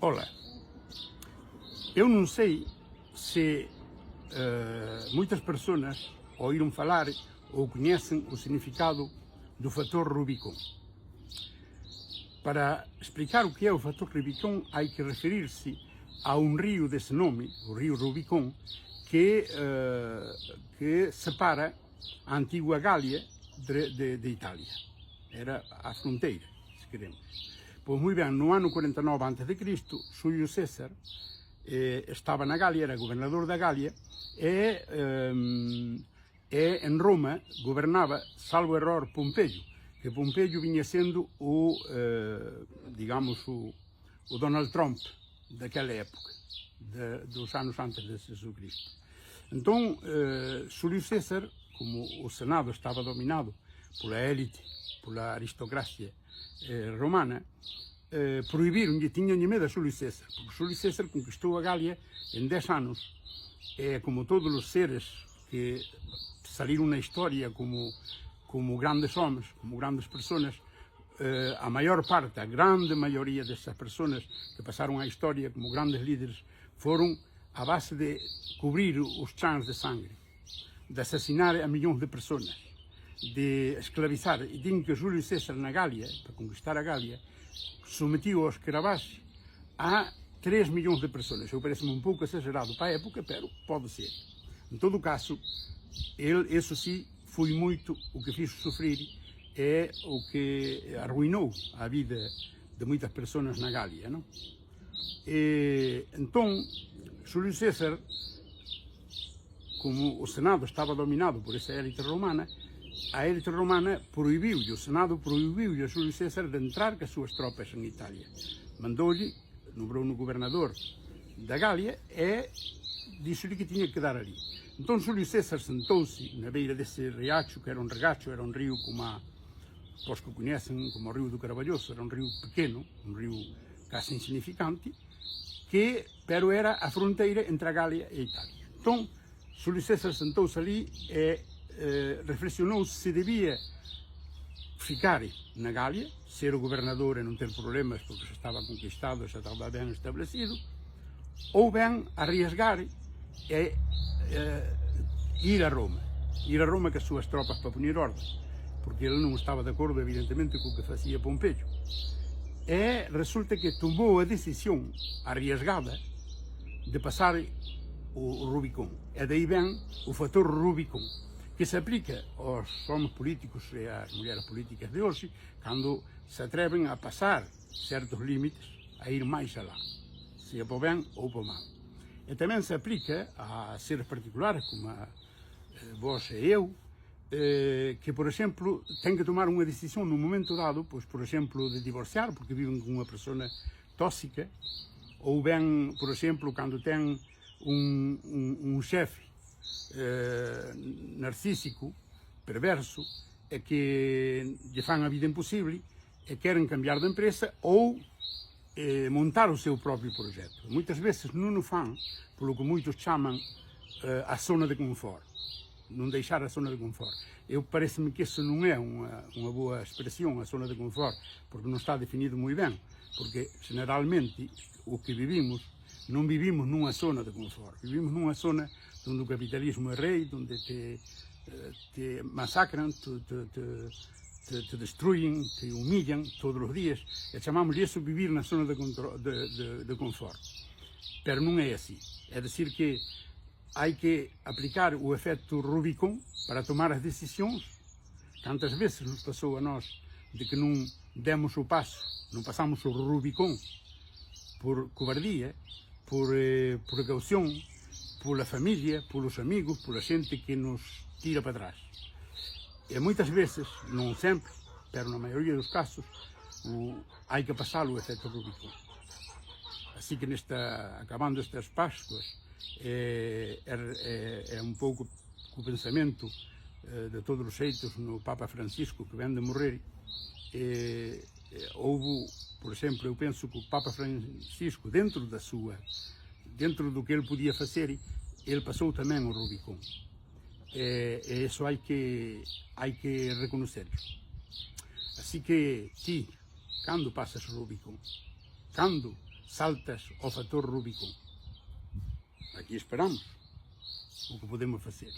Olá, eu não sei se muitas pessoas ouviram falar ou conhecem o significado do fator Rubicon. Para explicar o que é o fator Rubicon, há que referir-se a um rio desse nome, o rio Rubicon, que separa a antiga Gália de Itália. Era a fronteira, se queremos. Pois muito bem, no ano 49 a.C., Júlio César estava na Gália, era governador da Gália, e em Roma governava, salvo error, Pompeio, que Pompeio vinha sendo digamos, o Donald Trump daquela época, dos anos antes de Jesus Cristo. Então, Júlio César, como o Senado estava dominado pela élite, pela aristocracia romana, proibiram-lhe, tinham-lhe medo a Júlio César, porque Júlio César conquistou a Gália em 10 anos. É como todos os seres que saíram na história como grandes homens, como grandes pessoas, a maior parte, a grande maioria dessas pessoas que passaram a história como grandes líderes foram à base de cobrir os chãs de sangue, de assassinar a milhões de pessoas, de escravizar. E dizem que Júlio César na Gália, para conquistar a Gália, submetiu aos escravos a 3 milhões de pessoas. Eu parece-me um pouco exagerado para a época, mas pode ser. Em todo caso, ele, isso sim, foi muito o que fez sofrer, é o que arruinou a vida de muitas pessoas na Gália, não? Então, Júlio César, como o Senado estava dominado por essa élite romana, a élite romana proibiu-lhe, o Senado proibiu-lhe a Júlio César de entrar com as suas tropas em Itália. Mandou-lhe, nombrou-no governador da Gália e disse-lhe que tinha que dar ali. Então Júlio César sentou-se na beira desse riacho, que era um regacho, era um rio como os que conhecem como o rio do Carvalhoso, era um rio pequeno, um rio quase insignificante, que pero era a fronteira entre a Gália e a Itália. Então Júlio César sentou-se ali e reflexionou se devia ficar na Gália, ser o governador e não ter problemas porque já estava conquistado, já estava bem estabelecido, ou bem arriesgar e ir a Roma com as suas tropas para punir ordem, porque ele não estava de acordo, evidentemente, com o que fazia Pompeio. E resulta que tomou a decisão arriesgada de passar o Rubicon. E daí vem o fator Rubicon, que se aplica aos homens políticos e às mulheres políticas de hoje, quando se atrevem a passar certos limites, a ir mais além, seja para o bem ou para o mal. E também se aplica a seres particulares, como vós e eu, que, por exemplo, têm que tomar uma decisão num momento dado, pois, por exemplo, de divorciar, porque vivem com uma pessoa tóxica, ou bem, por exemplo, quando têm um chefe narcísico, perverso, é que lhe faz a vida impossível e querem cambiar de empresa ou montar o seu próprio projeto. Muitas vezes não o fazem pelo que muitos chamam a zona de conforto, não deixar a zona de conforto. Parece-me que isso não é uma boa expressão, a zona de conforto, porque não está definido muito bem, porque generalmente o que vivimos, não vivimos numa zona de conforto, vivimos numa zona onde o capitalismo é rei, onde te massacram, te destruem, te humilham todos os dias. E chamamos isso viver na zona de conforto. Pero não é assim. É dizer que há que aplicar o efeito Rubicon para tomar as decisões. Quantas vezes nos passou a nós de que não demos o passo, não passamos o Rubicon por cobardia, por precaução, pela família, pelos amigos, pela gente que nos tira para trás. E muitas vezes, não sempre, mas na maioria dos casos, há que passar o efeito Rubicon. Assim que acabando estas Páscoas, é um pouco o pensamento de todos os jeitos no Papa Francisco, que vem de morrer. Houve, por exemplo, eu penso que o Papa Francisco, dentro do que ele podia fazer, ele passou também o Rubicon. E isso há que reconhecer. Assim que, quando passas o Rubicon, quando saltas ao factor Rubicon. Aquí esperamos o que podemos facer.